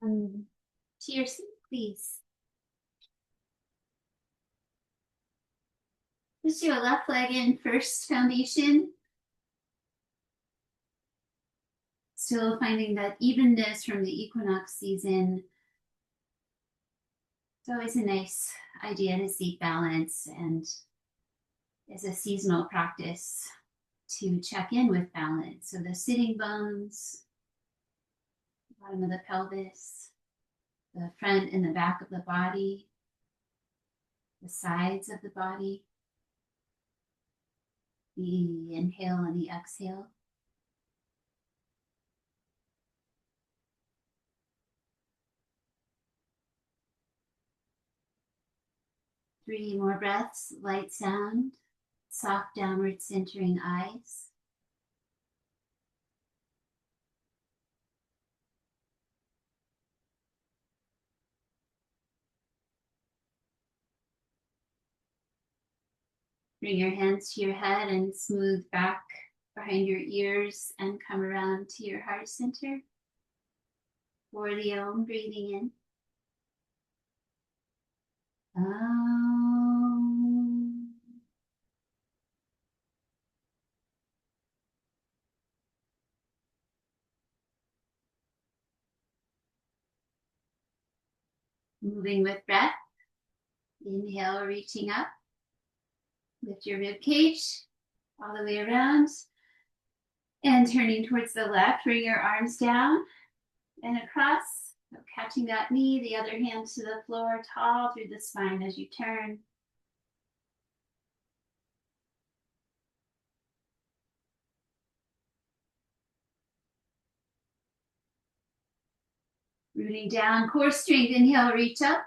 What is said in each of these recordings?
To your seat, please. Just do a left leg in first foundation. Still finding that evenness from the equinox season. It's always a nice idea to seek balance, and as a seasonal practice to check in with balance. So the sitting bones, bottom of the pelvis, the front and the back of the body, the sides of the body, the inhale and the exhale. Three more breaths, light sound, soft downward centering eyes. Bring your hands to your head and smooth back behind your ears and come around to your heart center. For the Om, breathing in. Om. Moving with breath. Inhale, reaching up. Lift your rib cage all the way around. And turning towards the left, bring your arms down and across. So catching that knee, the other hand to the floor, tall through the spine as you turn. Rooting down, core strength. Inhale, reach up.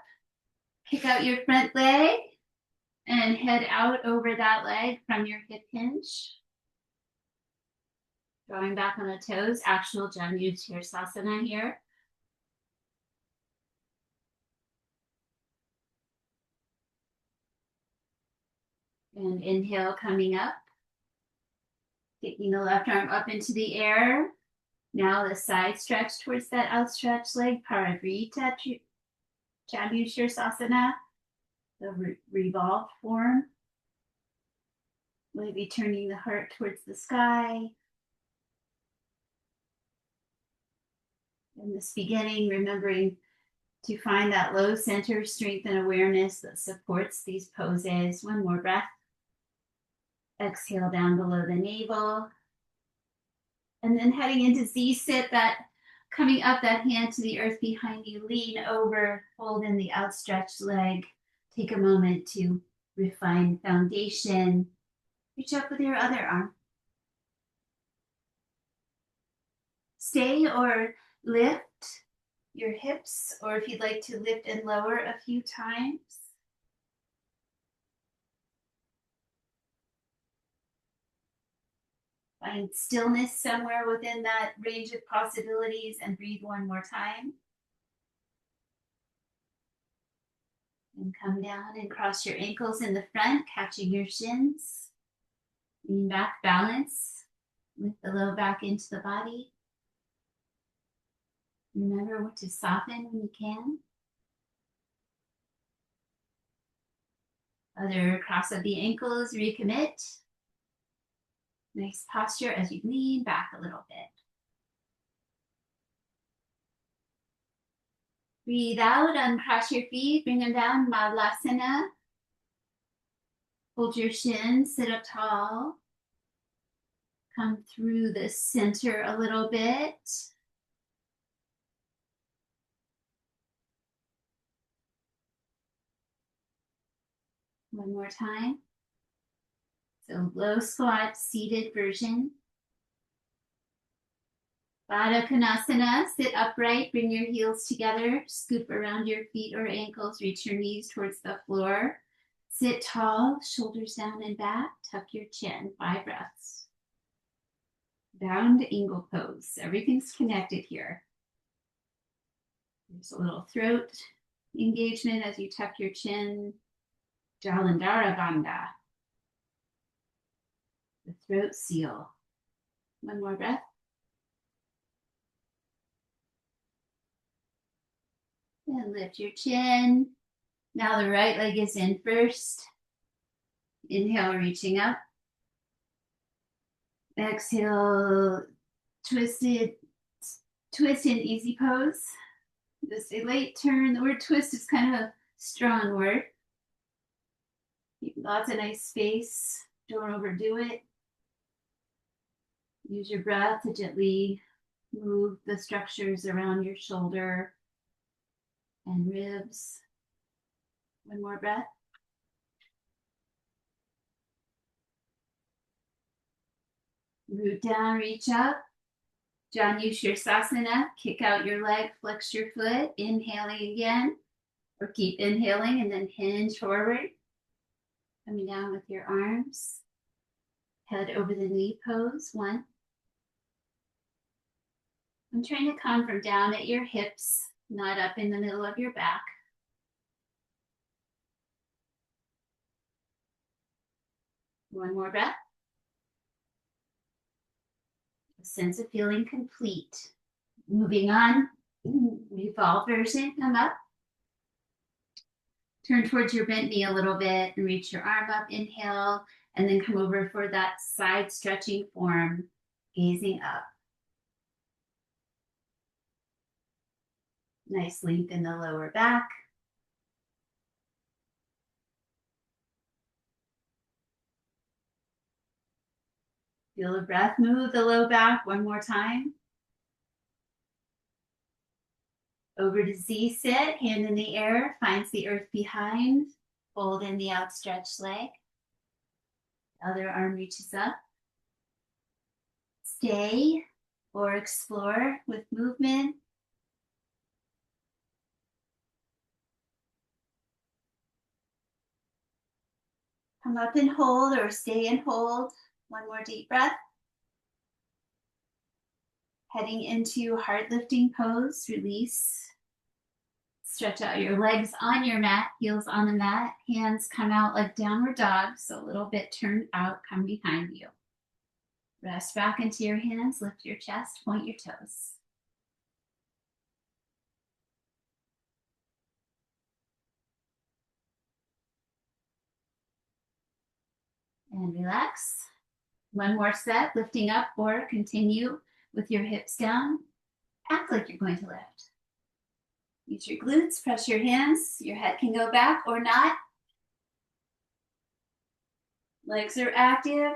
Kick out your front leg and head out over that leg from your hip hinge. Drawing back on the toes, actual Janushirasana here. And inhale, coming up. Taking the left arm up into the air. Now the side stretch towards that outstretched leg, Parivrtta Janushirasana, the revolved form. Maybe turning the heart towards the sky. In this beginning, remembering to find that low center strength and awareness that supports these poses. One more breath. Exhale down below the navel. And then heading into Z-sit, that coming up, that hand to the earth behind you, lean over, hold in the outstretched leg. Take a moment to refine foundation. Reach up with your other arm. Stay or lift your hips, or if you'd like to lift and lower a few times. Find stillness somewhere within that range of possibilities and breathe one more time. And come down and cross your ankles in the front, catching your shins. Lean back, balance. Lift the low back into the body. Remember to soften when you can. Other cross of the ankles, recommit. Nice posture as you lean back a little bit. Breathe out, uncross your feet, bring them down, Malasana. Hold your shins, sit up tall. Come through the center a little bit. One more time. So low squat, seated version. Baddha Konasana, sit upright, bring your heels together, scoop around your feet or ankles, reach your knees towards the floor. Sit tall, shoulders down and back, tuck your chin, 5 breaths. Bound angle pose, everything's connected here. There's a little throat engagement as you tuck your chin, Jalandhara Bandha. The throat seal. One more breath. And lift your chin. Now the right leg is in first. Inhale, reaching up. Exhale, twisted, twist in easy pose. Just a late turn. The word twist is kind of a strong word. Keep lots of nice space. Don't overdo it. Use your breath to gently move the structures around your shoulder and ribs. One more breath. Root down, reach up. Janu Sirsasana, kick out your leg, flex your foot, inhaling again, or keep inhaling and then hinge forward. Coming down with your arms. Head over the knee pose, one. I'm trying to come from down at your hips, not up in the middle of your back. One more breath. A sense of feeling complete. Moving on, revolve version, come up. Turn towards your bent knee a little bit and reach your arm up, inhale, and then come over for that side stretching form, gazing up. Nice length in the lower back. Feel the breath move the low back one more time. Over to Z sit, hand in the air, finds the earth behind. Fold in the outstretched leg. Other arm reaches up. Stay or explore with movement. Come up and hold or stay and hold. One more deep breath. Heading into heart lifting pose, release. Stretch out your legs on your mat, heels on the mat. Hands come out like downward dog, so a little bit turned out, come behind you. Rest back into your hands, lift your chest, point your toes. And relax. One more set, lifting up, or continue with your hips down. Act like you're going to lift. Use your glutes, press your hands. Your head can go back or not. Legs are active.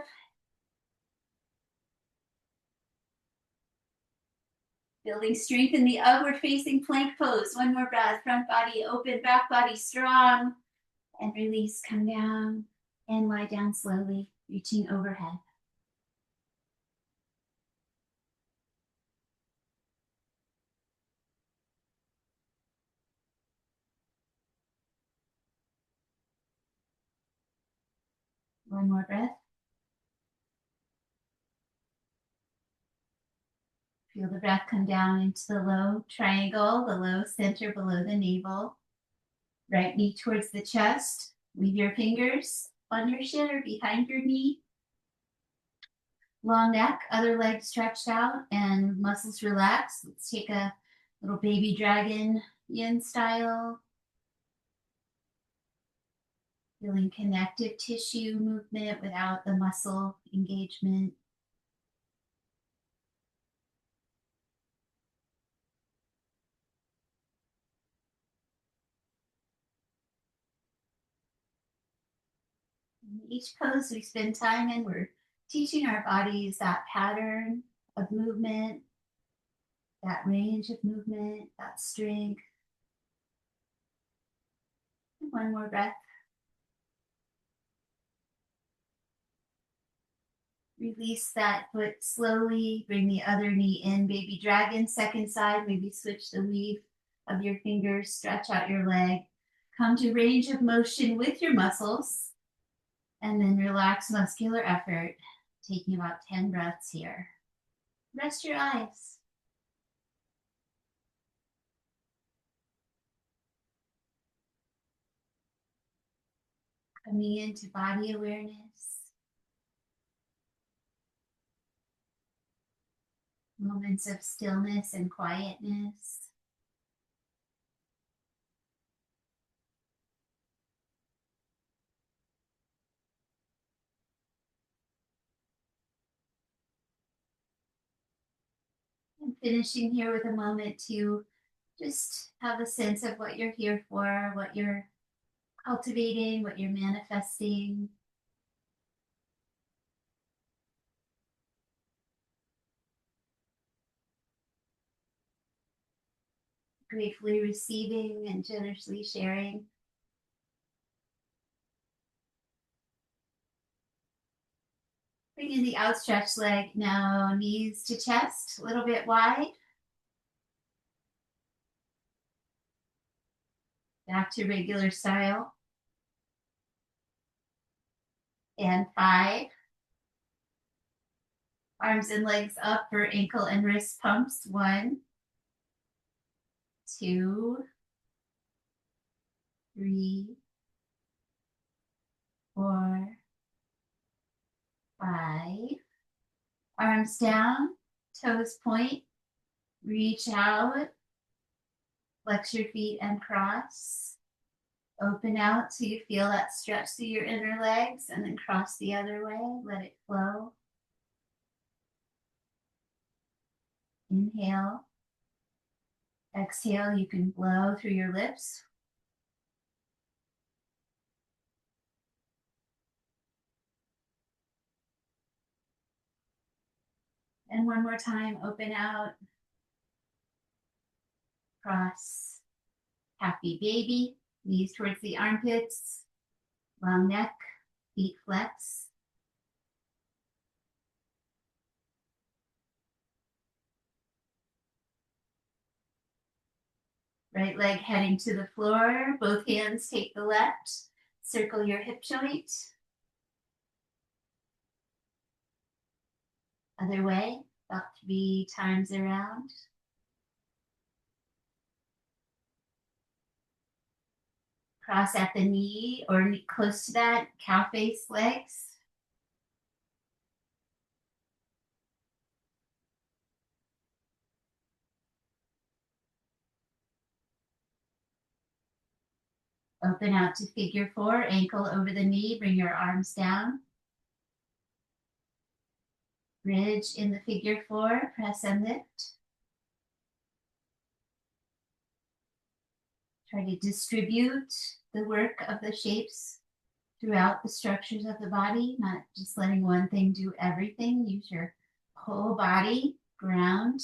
Building strength in the upward facing plank pose. One more breath. Front body open, back body strong. And release, come down and lie down slowly, reaching overhead. One more breath. Feel the breath come down into the low triangle, the low center below the navel. Right knee towards the chest. Leave your fingers on your shin or behind your knee. Long neck, other leg stretched out and muscles relaxed. Let's take a little baby dragon yin style. Feeling connective tissue movement without the muscle engagement. In each pose we spend time in, we're teaching our bodies that pattern of movement, that range of movement, that strength. And one more breath. Release that foot slowly. Bring the other knee in. Baby dragon, second side. Maybe switch the weave of your fingers. Stretch out your leg. Come to range of motion with your muscles. And then relax muscular effort. Taking about 10 breaths here. Rest your eyes. Coming into body awareness. Moments of stillness and quietness. finishing here with a moment to just have a sense of what you're here for, what you're cultivating, what you're manifesting. Gratefully receiving and generously sharing. Bring in the outstretched leg now, knees to chest, a little bit wide. Back to regular style. And 5. Arms and legs up for ankle and wrist pumps. 1, 2, 3, 4, 5. Arms down, toes point, reach out, flex your feet and cross. Open out so you feel that stretch through your inner legs, and then cross the other way. Let it flow. Inhale. Exhale, you can blow through your lips. And one more time, open out. Cross. Happy baby. Knees towards the armpits. Long neck. Feet flex. Right leg heading to the floor. Both hands take the left. Circle your hip joint. Other way, about 3 times around. Cross at the knee or close to that, cow face legs. Open out to figure 4, ankle over the knee, bring your arms down. Bridge in the figure 4, press and lift. Try to distribute the work of the shapes throughout the structures of the body, not just letting one thing do everything. Use your whole body, ground,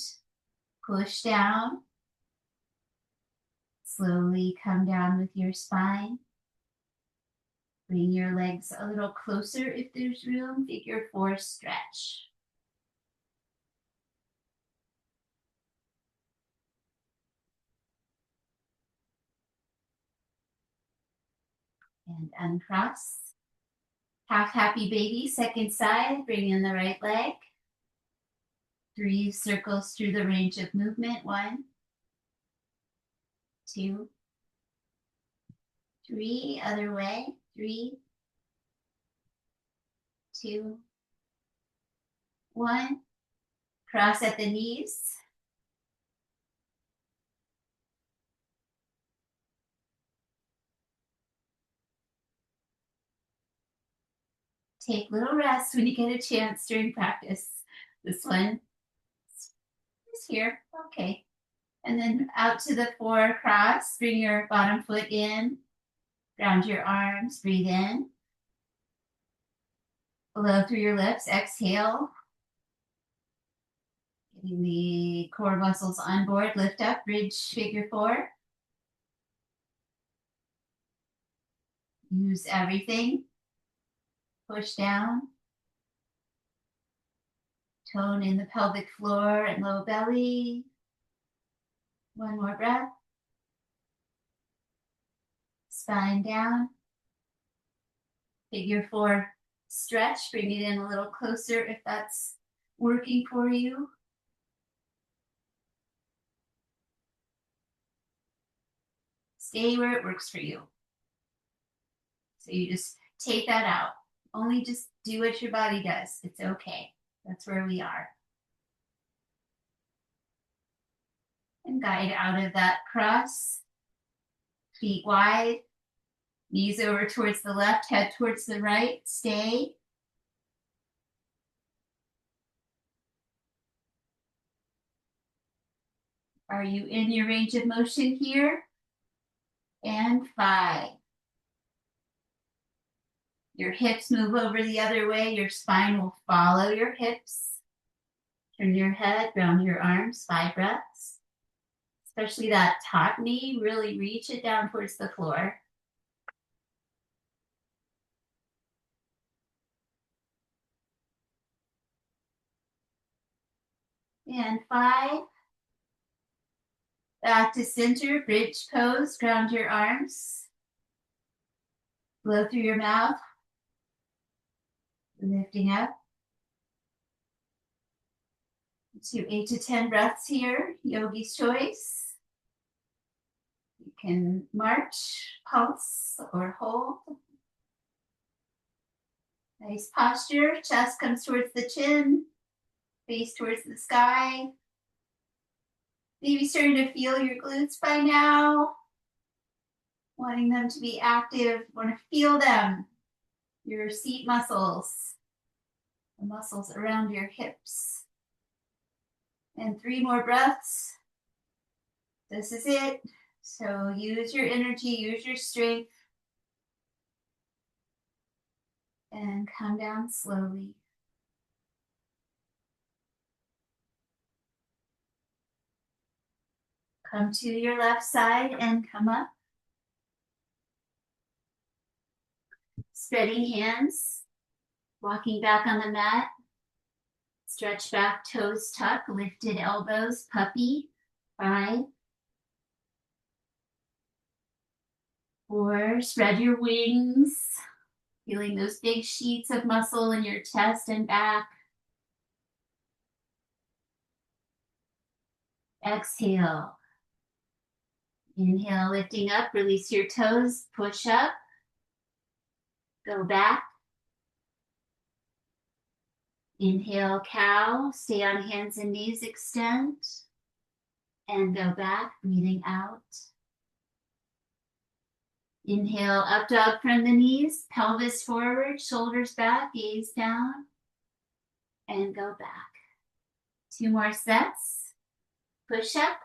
push down. Slowly come down with your spine. Bring your legs a little closer if there's room. Figure 4, stretch. And uncross. Half happy baby, second side. Bring in the right leg. 3 circles through the range of movement. 1, 2, 3. Other way. 3, 2, 1. Cross at the knees. Take little rest when you get a chance during practice. This one is here. Okay. And then out to the 4, cross. Bring your bottom foot in. Ground your arms. Breathe in. Blow through your lips. Exhale. Getting the core muscles on board. Lift up. Bridge figure 4. Use everything. Push down. Tone in the pelvic floor and low belly. One more breath. Spine down. Figure 4, stretch. Bring it in a little closer if that's working for you. Stay where it works for you. So you just take that out. Only just do what your body does. It's okay. That's where we are. And guide out of that cross. Feet wide. Knees over towards the left, head towards the right. Stay. Are you in your range of motion here? And 5. Your hips move over the other way. Your spine will follow your hips. Turn your head, round your arms, 5 breaths. Especially that top knee, really reach it down towards the floor. And 5. Back to center, bridge pose, ground your arms. Blow through your mouth. Lifting up. To 8 to 10 breaths here, yogi's choice. You can march, pulse, or hold. Nice posture, chest comes towards the chin, face towards the sky. Maybe starting to feel your glutes by now. Wanting them to be active, want to feel them. Your seat muscles, the muscles around your hips. And 3 more breaths. This is it. So use your energy, use your strength. And come down slowly. Come to your left side and come up. Spreading hands, walking back on the mat. Stretch back, toes tuck, lifted elbows, puppy. 5. 4, spread your wings. Feeling those big sheets of muscle in your chest and back. Exhale. Inhale, lifting up, release your toes, push up. Go back. Inhale, cow, stay on hands and knees, extend. And go back, breathing out. Inhale, up dog from the knees, pelvis forward, shoulders back, gaze down. And go back. 2 more sets. Push up.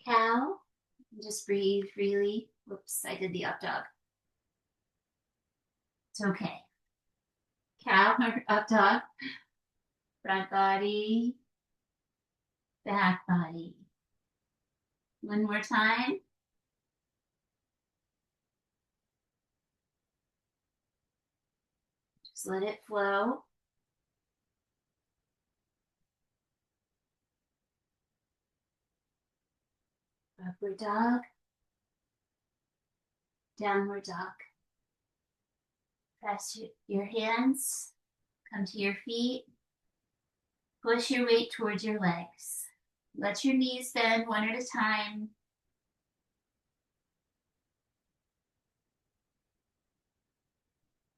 Cow. Just breathe freely. Whoops, I did the up dog. It's okay. Cow or up dog. Front body. Back body. One more time. Just let it flow. Upward dog. Downward dog. Press your hands. Come to your feet. Push your weight towards your legs. Let your knees bend one at a time.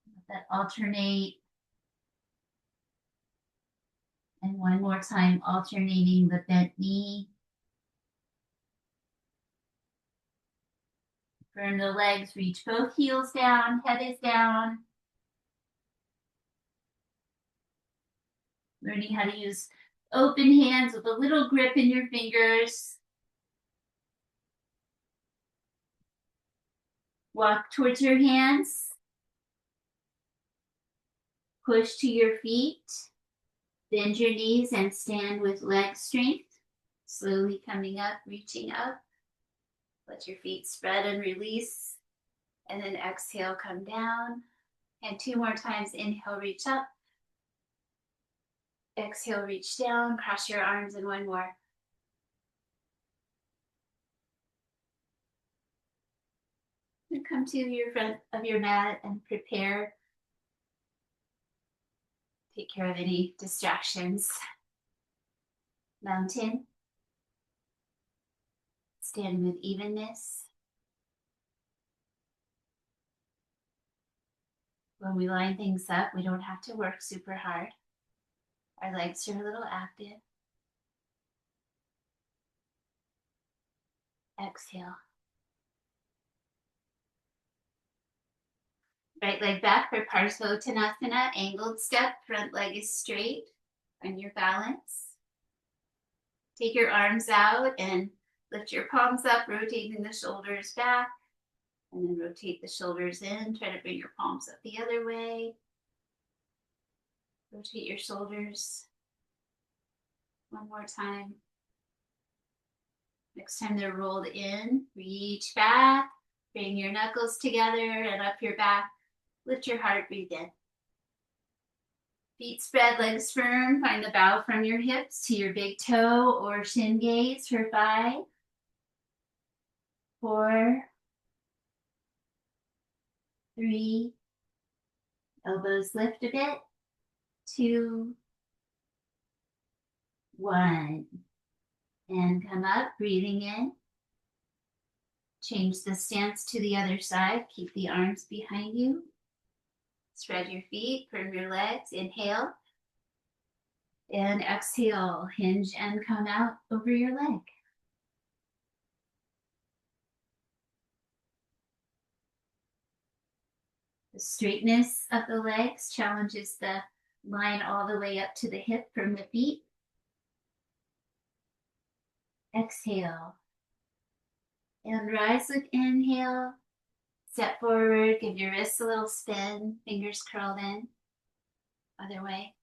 Let that alternate. And one more time, alternating the bent knee. Burn the legs, reach both heels down, head is down. Learning how to use open hands with a little grip in your fingers. Walk towards your hands. Push to your feet. Bend your knees and stand with leg strength. Slowly coming up, reaching up. Let your feet spread and release. And then exhale, come down. And 2 more times, inhale, reach up. Exhale, reach down, cross your arms, and 1 more. And come to your front of your mat and prepare. Take care of any distractions. Mountain. Stand with evenness. When we line things up, we don't have to work super hard. Our legs are a little active. Exhale. Right leg back for Parsvottanasana, angled step, front leg is straight. Find your balance. Take your arms out and lift your palms up, rotating the shoulders back. And then rotate the shoulders in. Try to bring your palms up the other way. Rotate your shoulders. One more time. Next time they're rolled in, reach back. Bring your knuckles together and up your back. Lift your heart, breathe in. Feet spread, legs firm. Find the bow from your hips to your big toe or shin gaze for 5, 4, 3, elbows lift a bit, 2, 1. And come up, breathing in. Change the stance to the other side. Keep the arms behind you. Spread your feet, firm your legs. Inhale. And exhale. Hinge and come out over your leg. The straightness of the legs challenges the line all the way up to the hip from the feet. Exhale. And rise with inhale. Step forward, give your wrists a little spin, fingers curled in. Other way.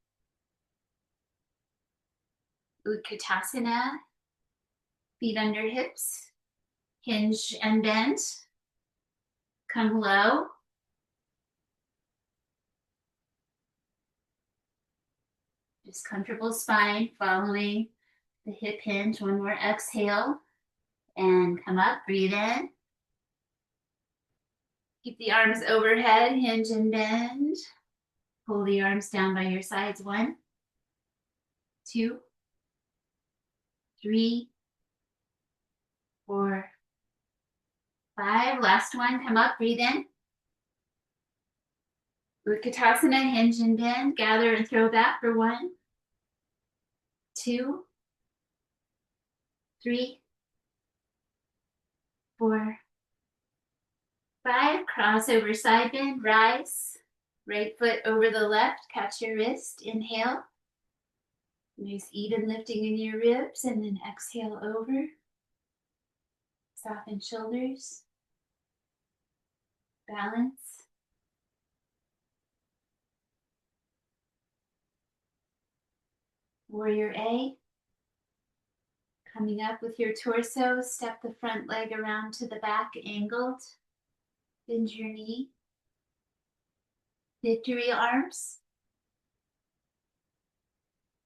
Utkatasana. Feet under hips. Hinge and bend. Come low. Just comfortable spine, following the hip hinge. One more exhale. And come up, breathe in. Keep the arms overhead, hinge and bend. Pull the arms down by your sides. 1, 2, 3, 4, 5. Last one, come up, breathe in. Utkatasana, hinge and bend. Gather and throw back for 1, 2, 3, 4, 5. Crossover side bend, rise. Right foot over the left, catch your wrist. Inhale. Nice even lifting in your ribs, and then exhale over. Soften shoulders. Balance. Warrior A. Coming up with your torso, step the front leg around to the back, angled. Bend your knee. Victory arms.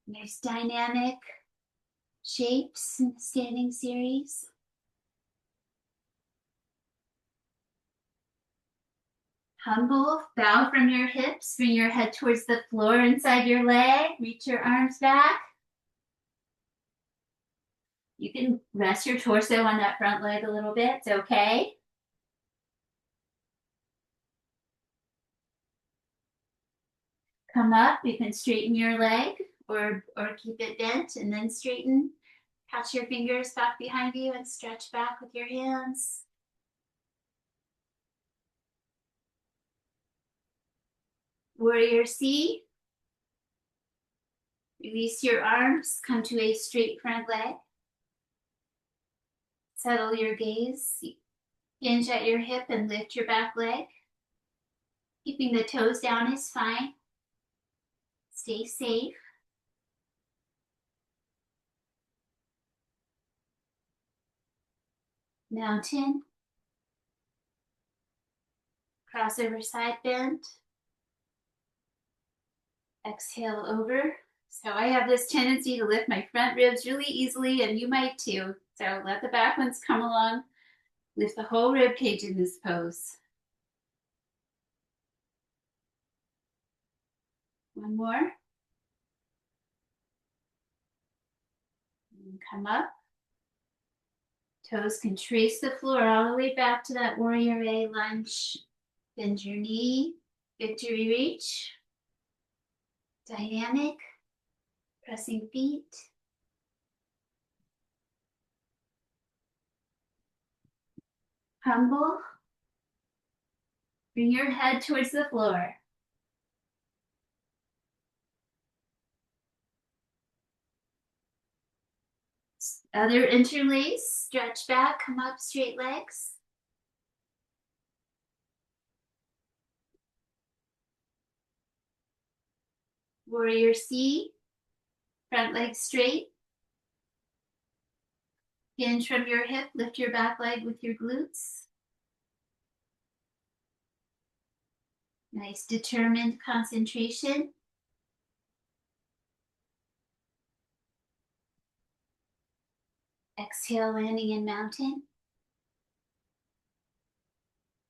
Nice dynamic shapes in the standing series. Humble, bow from your hips, bring your head towards the floor inside your leg, reach your arms back. You can rest your torso on that front leg a little bit, it's okay. Come up, you can straighten your leg or keep it bent and then straighten. Catch your fingers back behind you and stretch back with your hands. Warrior C. Release your arms, come to a straight front leg. Settle your gaze. Hinge at your hip and lift your back leg. Keeping the toes down is fine. Stay safe. Mountain. Crossover side bend. Exhale over. So I have this tendency to lift my front ribs really easily, and you might too. So let the back ones come along. Lift the whole rib cage in this pose. One more. And come up. Toes can trace the floor all the way back to that warrior A lunge. Bend your knee. Victory reach. Dynamic. Pressing feet. Humble. Bring your head towards the floor. Other interlace, stretch back, come up, straight legs. Warrior C, front leg straight. Hinge from your hip, lift your back leg with your glutes. Nice determined concentration. Exhale, landing in mountain.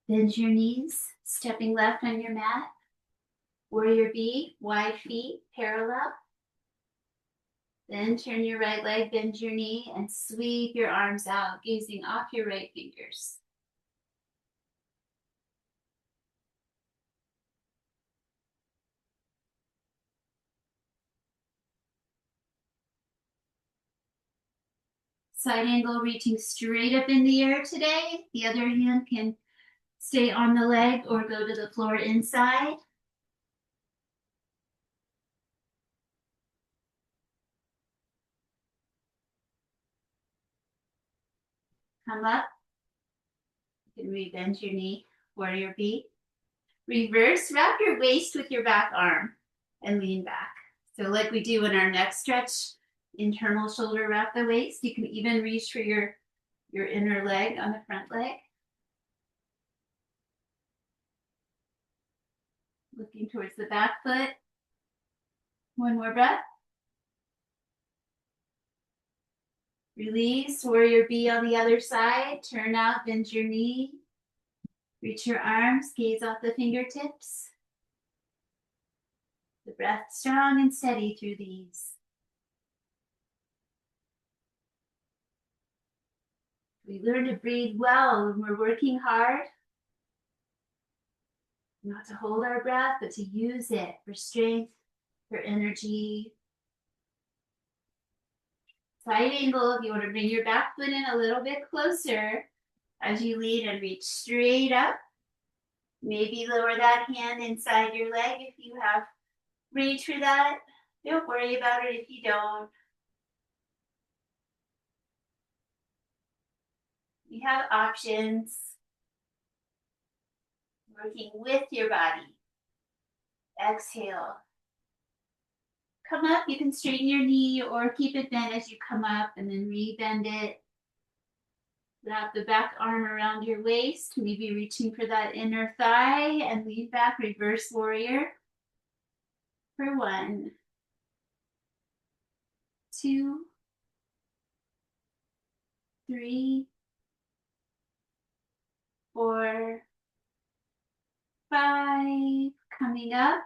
Bend your knees, stepping left on your mat. Warrior B, wide feet, parallel. Then turn your right leg, bend your knee, and sweep your arms out, gazing off your right fingers. Side angle, reaching straight up in the air today. The other hand can stay on the leg or go to the floor inside. Come up. You can re-bend your knee, warrior B. Reverse, wrap your waist with your back arm and lean back. So like we do in our neck stretch, internal shoulder wrap the waist. You can even reach for your inner leg on the front leg. Looking towards the back foot. One more breath. Release, warrior B on the other side. Turn out, bend your knee. Reach your arms, gaze off the fingertips. The breath strong and steady through these. We learn to breathe well when we're working hard. Not to hold our breath, but to use it for strength, for energy. Side angle, if you want to bring your back foot in a little bit closer as you lead and reach straight up. Maybe lower that hand inside your leg if you have reach for that. Don't worry about it if you don't. You have options. Working with your body. Exhale. Come up, you can straighten your knee or keep it bent as you come up and then re-bend it. Wrap the back arm around your waist, maybe reaching for that inner thigh and lean back, reverse warrior. For 1, 2, 3, 4, 5. Coming up.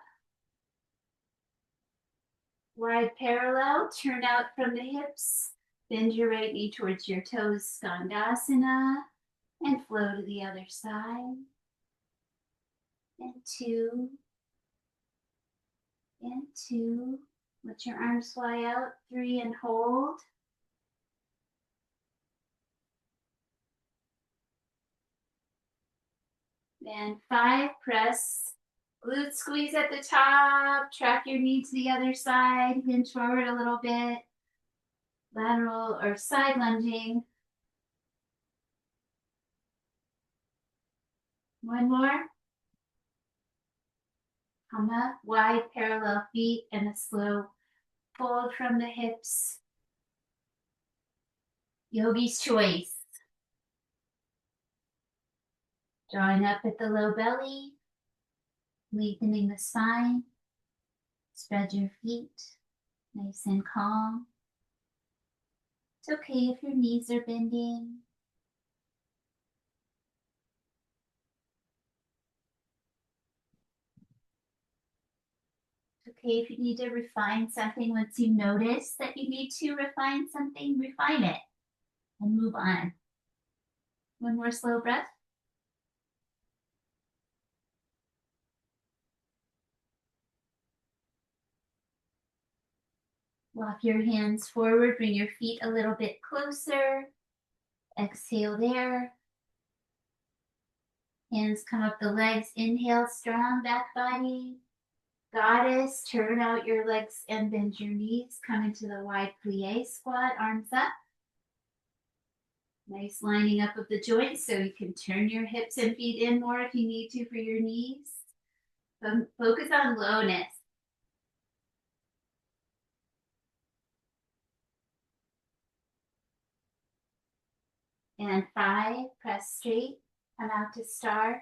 Wide parallel, turn out from the hips. Bend your right knee towards your toes, Skandasana, and flow to the other side. And 2, and 2. Let your arms fly out. 3 and hold. And 5, press. Glute squeeze at the top. Track your knee to the other side. Hinge forward a little bit. Lateral or side lunging. 1 more. Come up, wide parallel feet, and a slow fold from the hips. Yogi's choice. Drawing up at the low belly, lengthening the spine. Spread your feet, nice and calm. It's okay if your knees are bending. It's okay if you need to refine something. Once you notice that you need to refine something, refine it and move on. 1 more slow breath. Walk your hands forward, bring your feet a little bit closer. Exhale there. Hands come up the legs. Inhale, strong back body. Goddess, turn out your legs and bend your knees. Come into the wide plie squat, arms up. Nice lining up of the joints so you can turn your hips and feet in more if you need to for your knees. Focus on lowness. And 5, press straight, come out to star.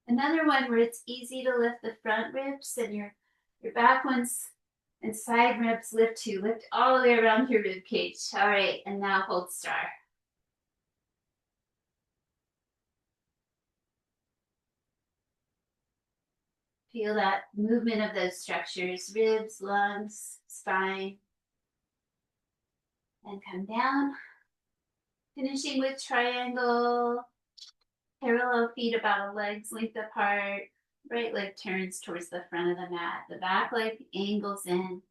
Another one where it's easy to lift the front ribs and your back ones and side ribs lift too. Lift all the way around your rib cage. All right, and now hold star. Feel that movement of those structures, ribs, lungs, spine. And come down. Finishing with triangle. Parallel feet about a leg's length apart. Right leg turns towards the front of the mat. The back leg angles in.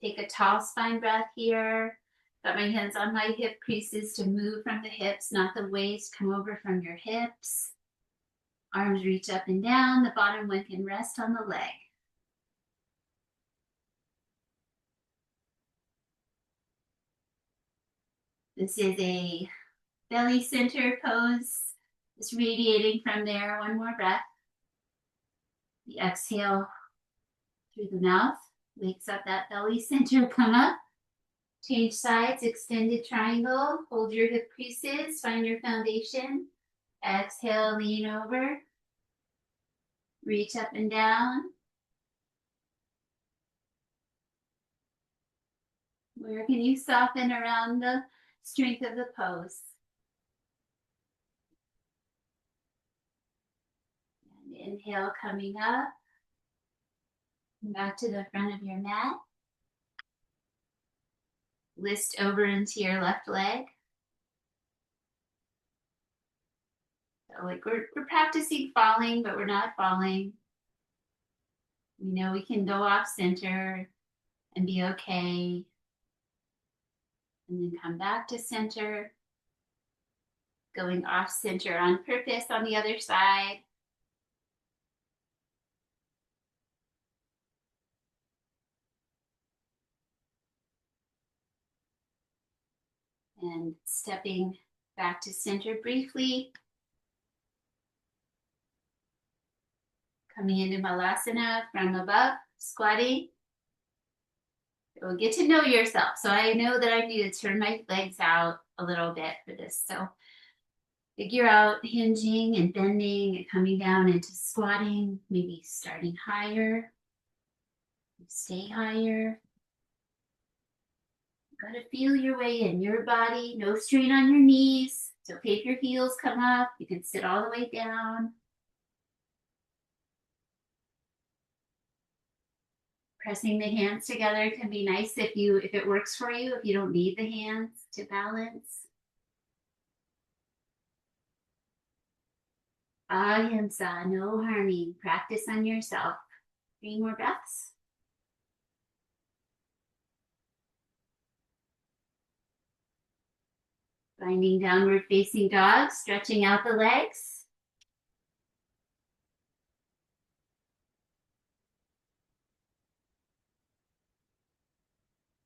Take a tall spine breath here. Got my hands on my hip creases to move from the hips, not the waist. Come over from your hips. Arms reach up and down. The bottom one can rest on the leg. This is a belly center pose. Just radiating from there. One more breath. The exhale through the mouth wakes up that belly center. Come up. Change sides, extended triangle. Hold your hip creases. Find your foundation. Exhale, lean over. Reach up and down. Where can you soften around the strength of the pose? And inhale, coming up. Back to the front of your mat. List over into your left leg. So like we're practicing falling, but we're not falling. We know we can go off center and be okay. And then come back to center. Going off center on purpose on the other side. And stepping back to center briefly. Coming into Malasana from above, squatting. So get to know yourself. So I know that I need to turn my legs out a little bit for this. So figure out hinging and bending and coming down into squatting, maybe starting higher. Stay higher. Got to feel your way in your body. No strain on your knees. It's okay if your heels come up. You can sit all the way down. Pressing the hands together can be nice if it works for you, if you don't need the hands to balance. Ahimsa, no harming. Practice on yourself. 3 more breaths. Finding downward facing dog, stretching out the legs.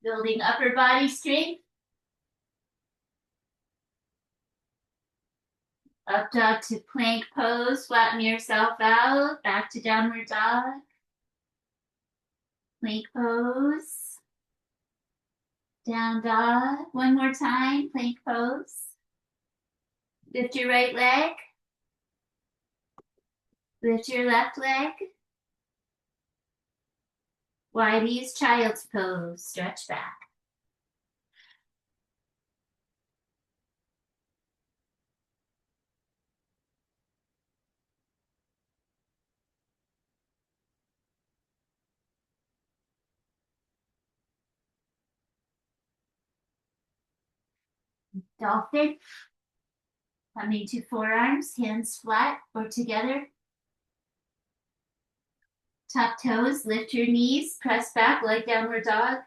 Building upper body strength. Up dog to plank pose, flatten yourself out, back to downward dog. Plank pose. Down dog, one more time, plank pose. Lift your right leg. Lift your left leg. Wide knees, child's pose, stretch back. Dolphin. Coming to forearms, hands flat or together. Top toes, lift your knees, press back like downward dog.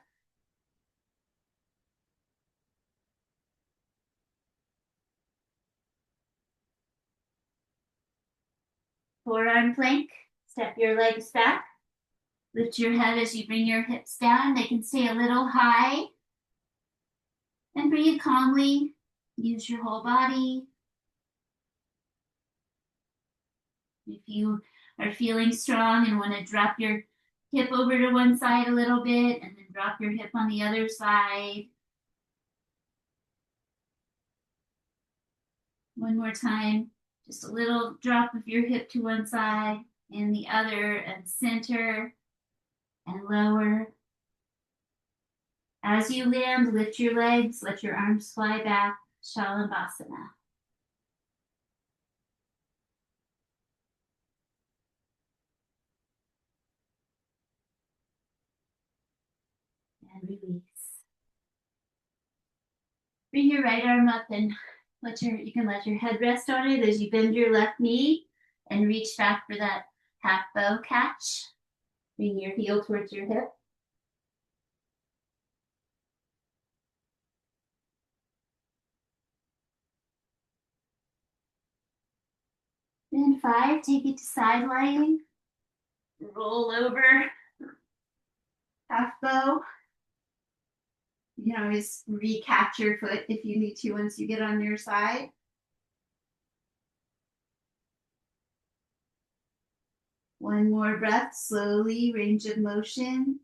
Forearm plank, step your legs back. Lift your head as you bring your hips down. They can stay a little high. And breathe calmly. Use your whole body. If you are feeling strong and want to drop your hip over to one side a little bit and then drop your hip on the other side. One more time. Just a little drop of your hip to one side and the other, and center and lower. As you land, lift your legs, let your arms fly back, Shalabhasana. And release. Bring your right arm up and you can let your head rest on it as you bend your left knee and reach back for that half bow catch. Bring your heel towards your hip. Then 5, take it to side lying. Roll over, half bow. You can always recatch your foot if you need to once you get on your side. One more breath, slowly, range of motion.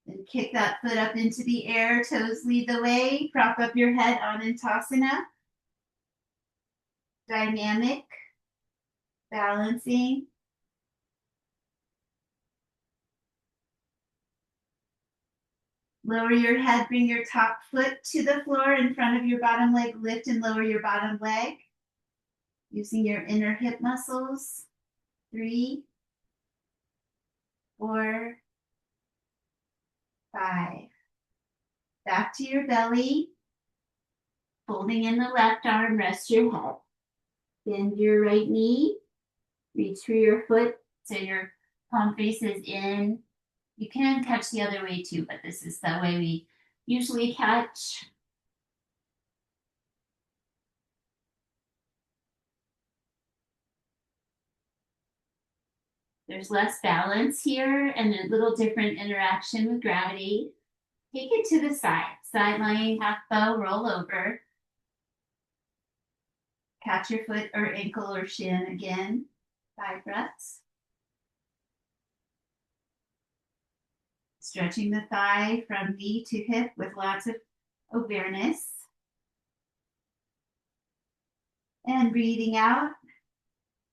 Then kick that foot up into the air, toes lead the way. Prop up your head, Anantasana. Dynamic, balancing. Lower your head, bring your top foot to the floor in front of your bottom leg. Lift and lower your bottom leg using your inner hip muscles. 3, 4, 5. Back to your belly. Folding in the left arm, rest your head. Bend your right knee. Reach for your foot so your palm faces in. You can catch the other way too, but this is the way we usually catch. There's less balance here and a little different interaction with gravity. Take it to the side. Side lying, half bow, roll over. Catch your foot or ankle or shin again. 5 breaths. Stretching the thigh from knee to hip with lots of awareness. And breathing out.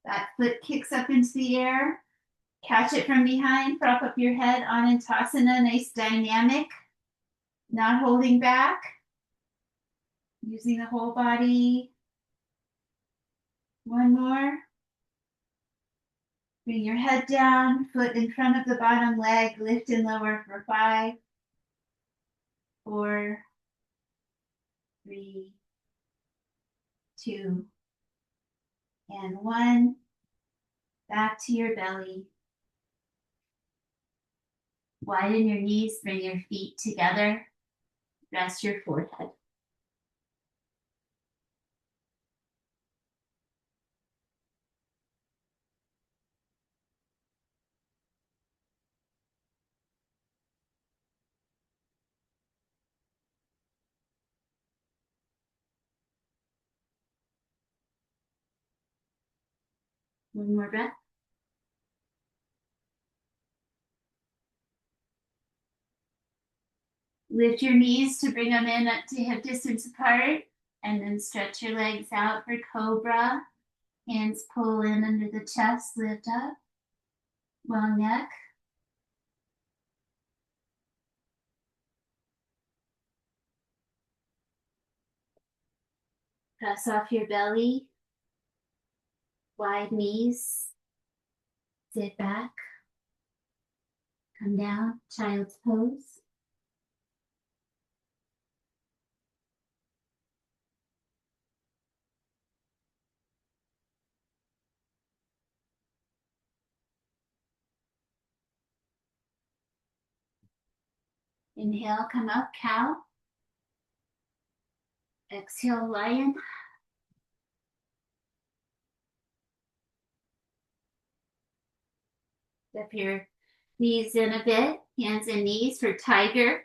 That foot kicks up into the air. Catch it from behind, prop up your head, Anantasana, nice dynamic, not holding back, using the whole body. One more. Bring your head down, foot in front of the bottom leg, lift and lower for 5, 4, 3, 2, and 1. Back to your belly. Widen your knees, bring your feet together. Rest your forehead. One more breath. Lift your knees to bring them in up to hip distance apart, and then stretch your legs out for cobra. Hands pull in under the chest, lift up. Long neck. Press off your belly. Wide knees. Sit back. Come down, child's pose. Inhale, come up, cow. Exhale, lion. Step your knees in a bit, hands and knees for tiger.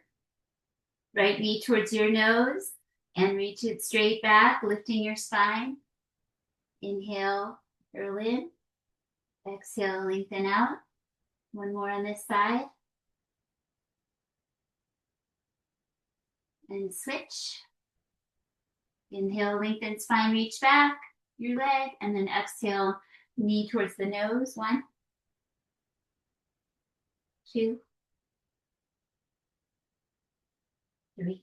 Right knee towards your nose and reach it straight back, lifting your spine. Inhale, curl in. Exhale, lengthen out. One more on this side. And switch. Inhale, lengthen spine, reach back your leg, and then exhale, knee towards the nose. 1, 2, 3.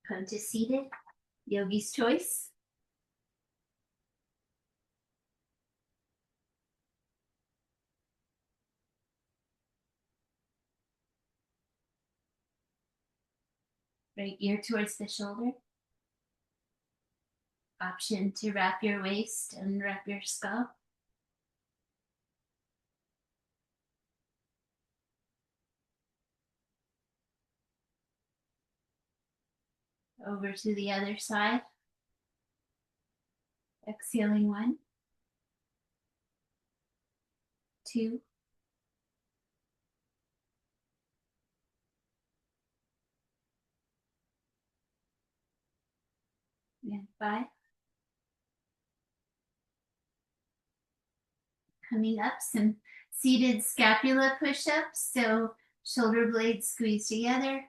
Come to seated. Yogi's choice. Right ear towards the shoulder. Option to wrap your waist and wrap your skull. Over to the other side. Exhaling 1, 2, and 5. Coming up, some seated scapula push-ups. So shoulder blades squeeze together,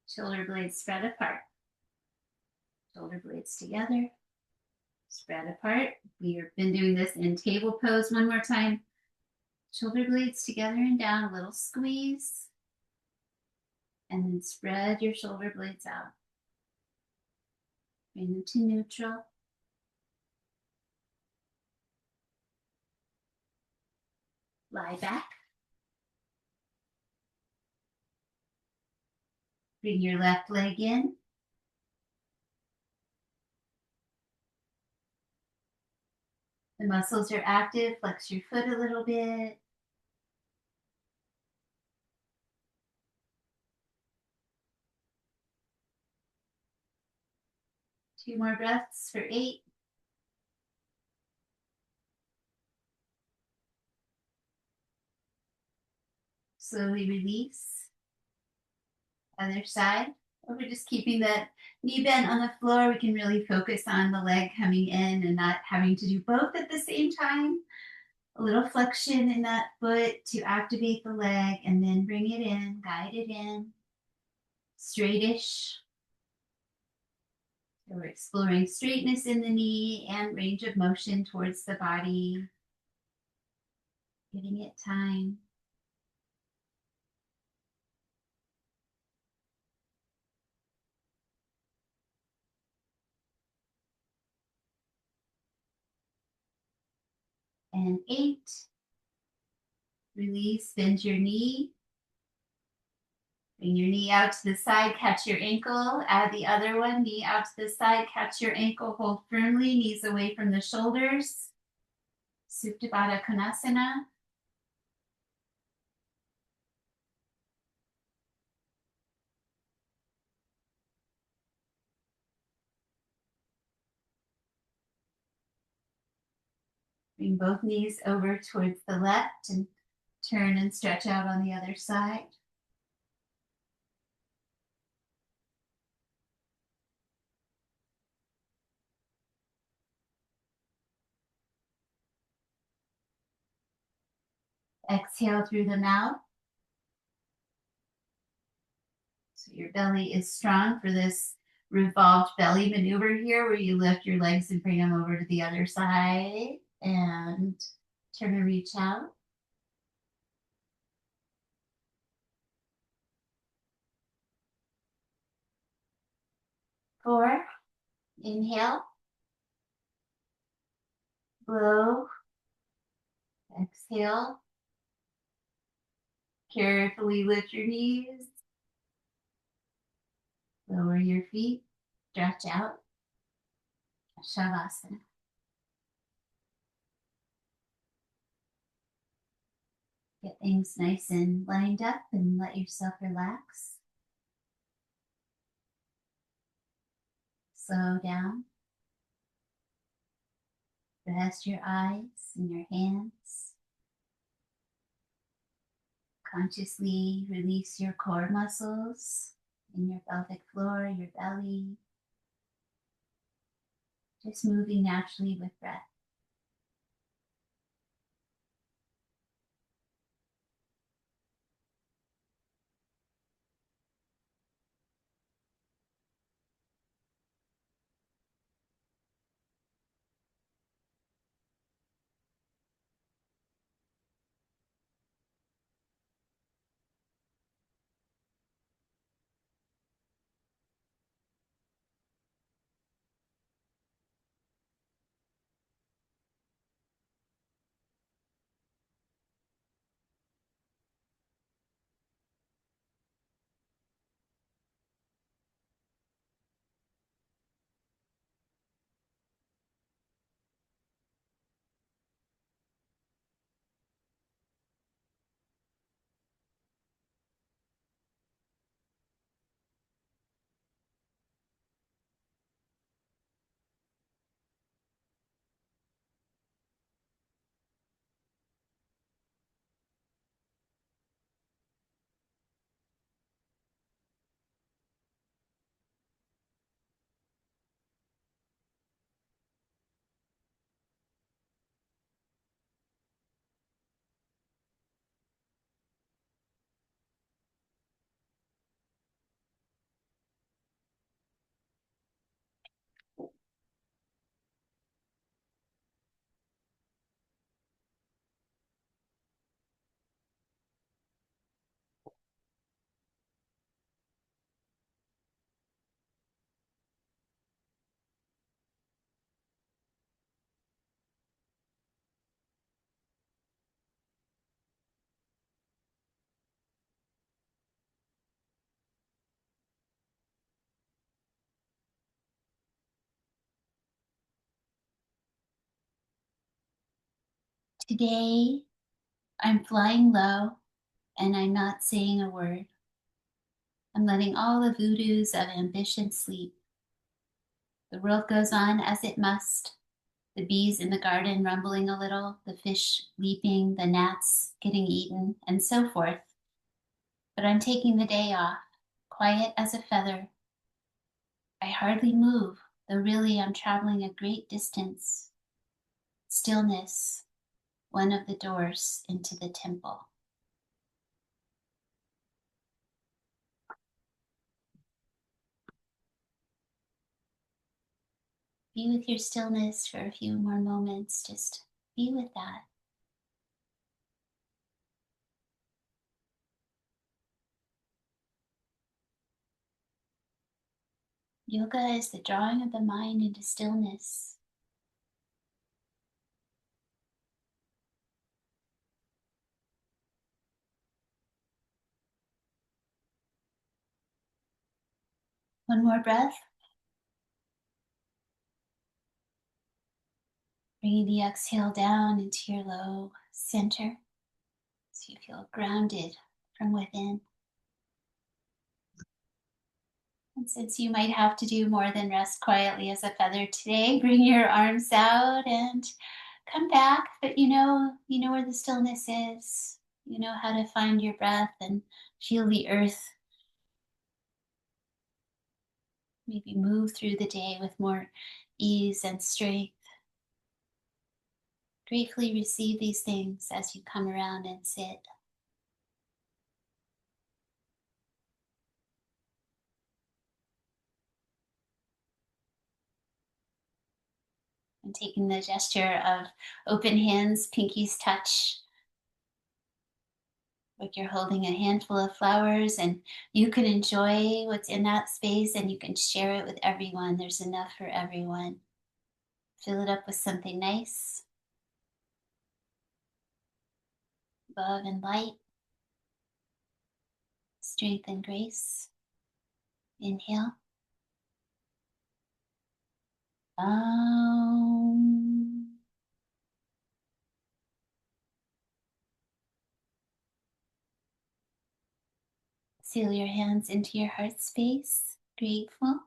shoulder blades spread apart. Shoulder blades together, spread apart. We've been doing this in table pose. One more time. Shoulder blades together and down, a little squeeze. And then spread your shoulder blades out. Bring them to neutral. Lie back. Bring your left leg in. The muscles are active. Flex your foot a little bit. Two more breaths for 8. Slowly release. Other side. We're just keeping that knee bent on the floor. We can really focus on the leg coming in and not having to do both at the same time. A little flexion in that foot to activate the leg, and then bring it in, guide it in. Straightish. So we're exploring straightness in the knee and range of motion towards the body. Giving it time. And 8. Release, bend your knee. Bring your knee out to the side, catch your ankle. Add the other one, knee out to the side, catch your ankle, hold firmly, knees away from the shoulders. Supta Baddha Konasana. Bring both knees over towards the left and turn and stretch out on the other side. Exhale through the mouth. So your belly is strong for this revolved belly maneuver here, where you lift your legs and bring them over to the other side and turn and reach out. Four. Inhale. Blow. Exhale. Carefully lift your knees. Lower your feet. Stretch out. Shavasana. Get things nice and lined up and let yourself relax. Slow down. Rest your eyes and your hands. Consciously release your core muscles in your pelvic floor, your belly, just moving naturally with breath. Today, I'm flying low and I'm not saying a word. I'm letting all the voodoos of ambition sleep. The world goes on as it must. The bees in the garden rumbling a little, the fish leaping, the gnats getting eaten, and so forth. But I'm taking the day off, quiet as a feather. I hardly move, though really I'm traveling a great distance. Stillness, one of the doors into the temple. Be with your stillness for a few more moments. Just be with that. Yoga is the drawing of the mind into stillness. One more breath. Bringing the exhale down into your low center so you feel grounded from within. And since you might have to do more than rest quietly as a feather today, bring your arms out and come back. But you know where the stillness is. You know how to find your breath and feel the earth. Maybe move through the day with more ease and strength. Gratefully receive these things as you come around and sit. And taking the gesture of open hands, pinkies touch, like you're holding a handful of flowers and you can enjoy what's in that space and you can share it with everyone. There's enough for everyone. Fill it up with something nice, love and light, strength and grace. Inhale. Seal your hands into your heart space. Grateful.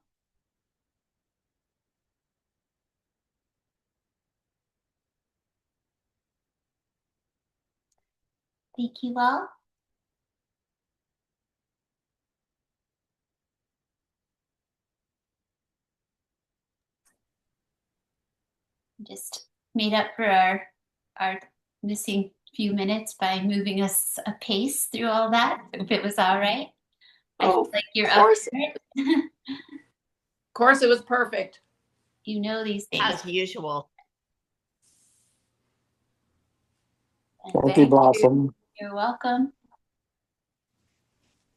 Thank you all. Just made up for our missing few minutes by moving us a pace through all that. If it was all right. I feel Oh, like you're of up course. for it. Of course, it was perfect. You know these things. As usual. And Thank you, Blossom. you're welcome.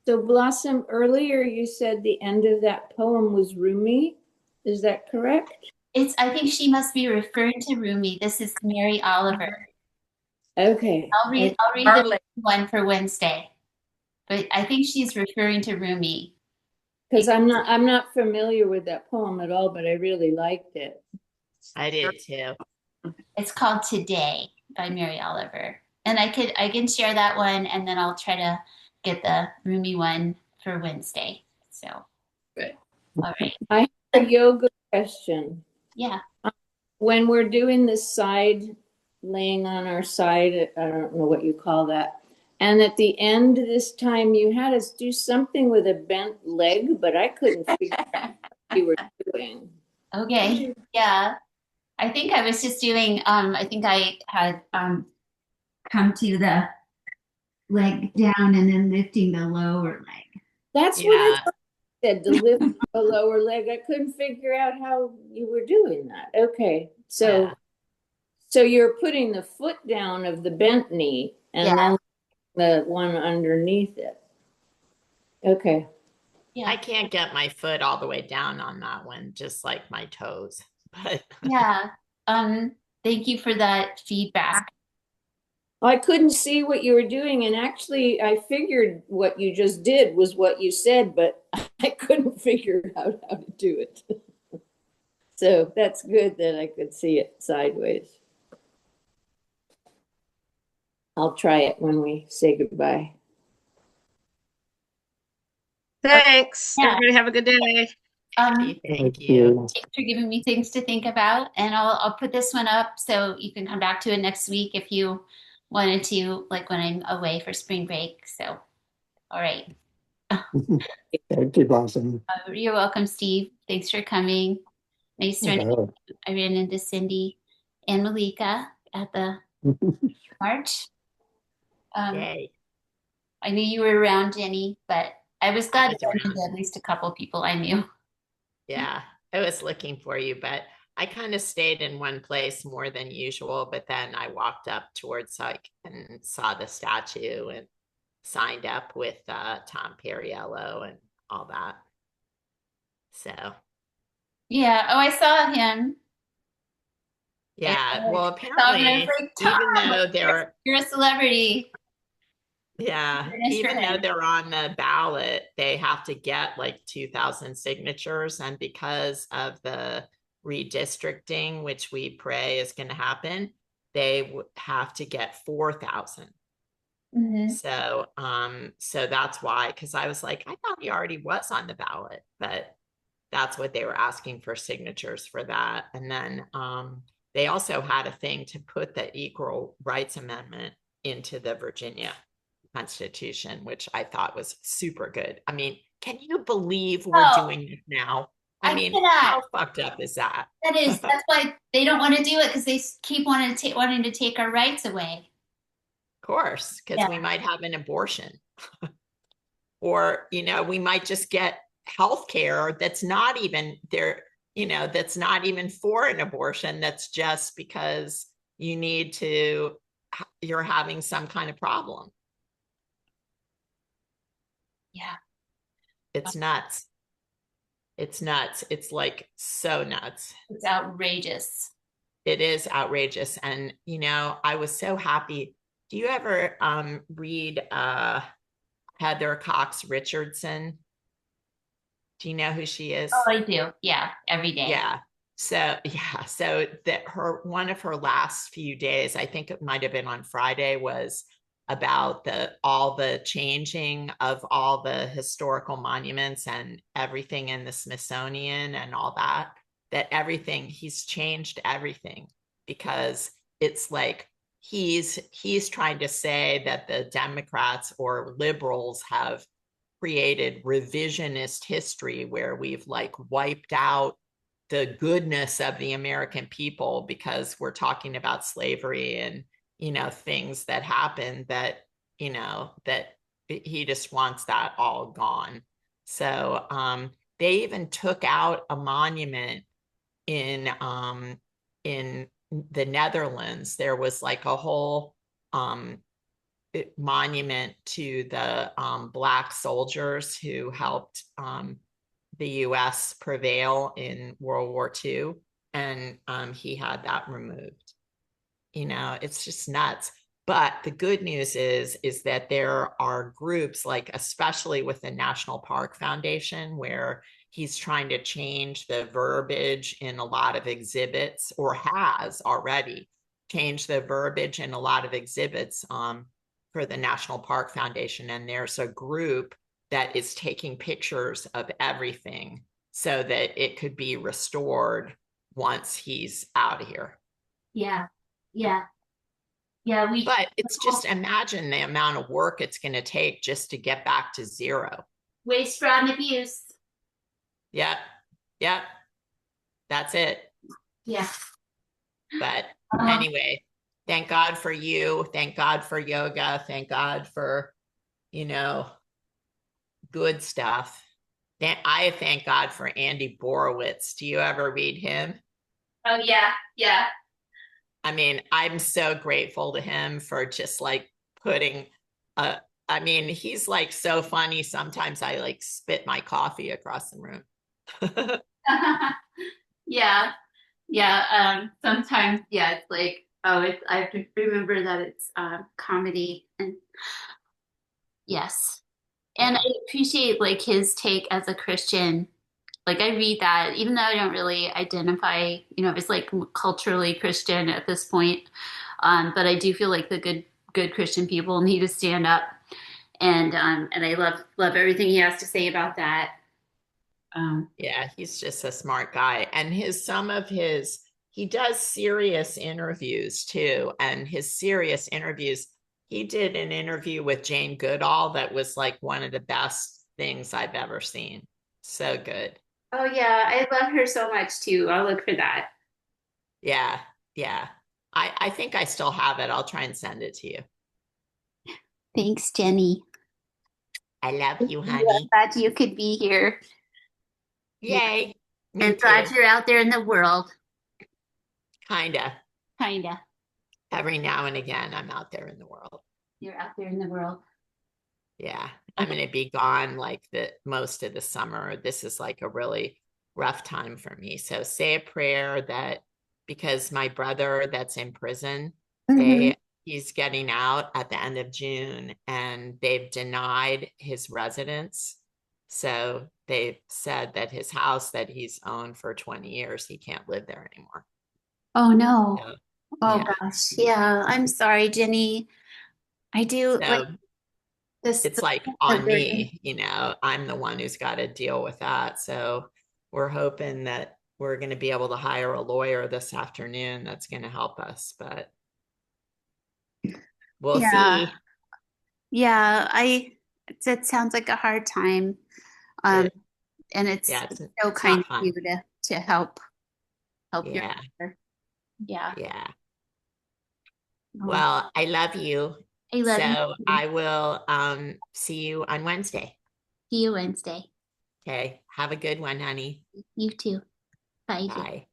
So Blossom, earlier you said the end of that poem was Rumi. Is that correct? I think she must be referring to Rumi. This is Mary Oliver. Okay. I'll read the one for Wednesday. But I think she's referring to Rumi. Because I'm not familiar with that poem at all, but I really liked it. I did too. It's called Today by Mary Oliver. And I can share that one, and then I'll try to get the Rumi one for Wednesday. So Good. All right. I have a yoga question. Yeah. When we're doing this side, laying on our side, I don't know what you call that. And at the end this time, you had us do something with a bent leg, but I couldn't figure out what you were doing. Okay. Yeah. I think I was just doing, I think I had come to the leg down and then lifting the lower leg. That's what I said, to lift a lower leg. I couldn't figure out how you were doing that. Okay. So you're putting the foot down of the bent knee and then the one underneath it. Okay. Yeah. I can't get my foot all the way down on that one, just like my toes. But Yeah. Thank you for that feedback. I couldn't see what you were doing, and actually I figured what you just did was what you said, but I couldn't figure out how to do it. So that's good that I could see it sideways. I'll try it when we say goodbye. Thanks. Yeah. Everybody have a good day. thank you. Thanks for giving me things to think about, and I'll put this one up so you can come back to it next week if you wanted to, like when I'm away for spring break. So, all right. Thank you, Blossom. You're welcome, Steve. Thanks for coming. Nice to meet you. I ran into Cindy and Malika at the March. Yay. I knew you were around, Jenny, but I was glad to around. at least a couple people I knew. Yeah, I was looking for you, but I kind of stayed in one place more than usual. But then I walked up towards and saw the statue and signed up with Tom Perriello and all that. So Yeah. Oh, I saw him. yeah, well, I apparently, was like, even Tom, though they're you're a celebrity. yeah, even though they're on the ballot, they have to get like 2,000 signatures, and because of the redistricting, which we pray is going to happen, they have to get 4,000. Mhm. So that's why, because I was like, I thought he already was on the ballot, but that's what they were asking for signatures for that. And then they also had a thing to put the Equal Rights Amendment into the Virginia Constitution, which I thought was super good. I mean, can you believe we're doing it now? I mean, how fucked up is that? That's why they don't want to do it, because they keep wanting to take our rights away. Of course, because we might have an abortion. Or, we might just get health care that's not even there, that's not even for an abortion. That's just because you're having some kind of problem. Yeah. It's nuts. It's nuts. It's like so nuts. It's outrageous. It is outrageous. And, I was so happy. Do you ever read Heather Cox Richardson? Do you know who she is? Oh, I do. Yeah, every day. Yeah. So that one of her last few days, I think it might have been on Friday, was about all the changing of all the historical monuments and everything in the Smithsonian and all that he's changed everything, because it's like he's trying to say that the Democrats or liberals have created revisionist history where we've like wiped out the goodness of the American people, because we're talking about slavery and, things that happened that, that he just wants that all gone. So they even took out a monument in the Netherlands. There was like a whole monument to the Black soldiers who helped the US prevail in World War II. And he had that removed. It's just nuts. But the good news is that there are groups, like especially with the National Park Foundation, where he's trying to change the verbiage in a lot of exhibits, or has already changed the verbiage in a lot of exhibits for the National Park Foundation. And there's a group that is taking pictures of everything so that it could be restored once he's out of here. Yeah. Yeah. But it's just, imagine the amount of work it's going to take just to get back to zero. Waste, fraud, and abuse. Yep. That's it. Yeah. But anyway, thank God for you. Thank God for yoga. Thank God for, good stuff. I thank God for Andy Borowitz. Do you ever read him? Oh, yeah. I mean, I'm so grateful to him for just like putting he's like so funny. Sometimes I like spit my coffee across the room. Yeah. Sometimes, it's like, I have to remember that it's comedy, and yes. And I appreciate like his take as a Christian. Like I read that, even though I don't really identify, as like culturally Christian at this point. But I do feel like the good Christian people need to stand up, and I love everything he has to say about that. Yeah, he's just a smart guy. And he does serious interviews too. And his serious interviews, he did an interview with Jane Goodall that was like one of the best things I've ever seen. So good. Oh yeah, I love her so much too. I'll look for that. Yeah. I think I still have it. I'll try and send it to you. Thanks, Jenny. I love you, honey. I'm glad you could be here. Yay. Me And glad too. you're out there in the world. Kinda. Every now and again, I'm out there in the world. You're out there in the world. Yeah, I'm going to be gone like the most of the summer. This is like a really rough time for me. So say a prayer that, because my brother that's in prison, he's getting out at the end of June, and they've denied his residence. So they've said that his house that he's owned for 20 years, he can't live there anymore. Oh no. So, Oh yeah. gosh. Yeah. I'm sorry, Jenny. I do So like this. it's like on me, I'm the one who's got to deal with that. So we're hoping that we're going to be able to hire a lawyer this afternoon that's going to help us, but we'll see. Yeah, it sounds like a hard time. And it's so kind of you to help your brother. Yeah. Well, I love you. I love you. So I will see you on Wednesday. See you Wednesday. Okay. Have a good one, honey. You too. Bye. Bye.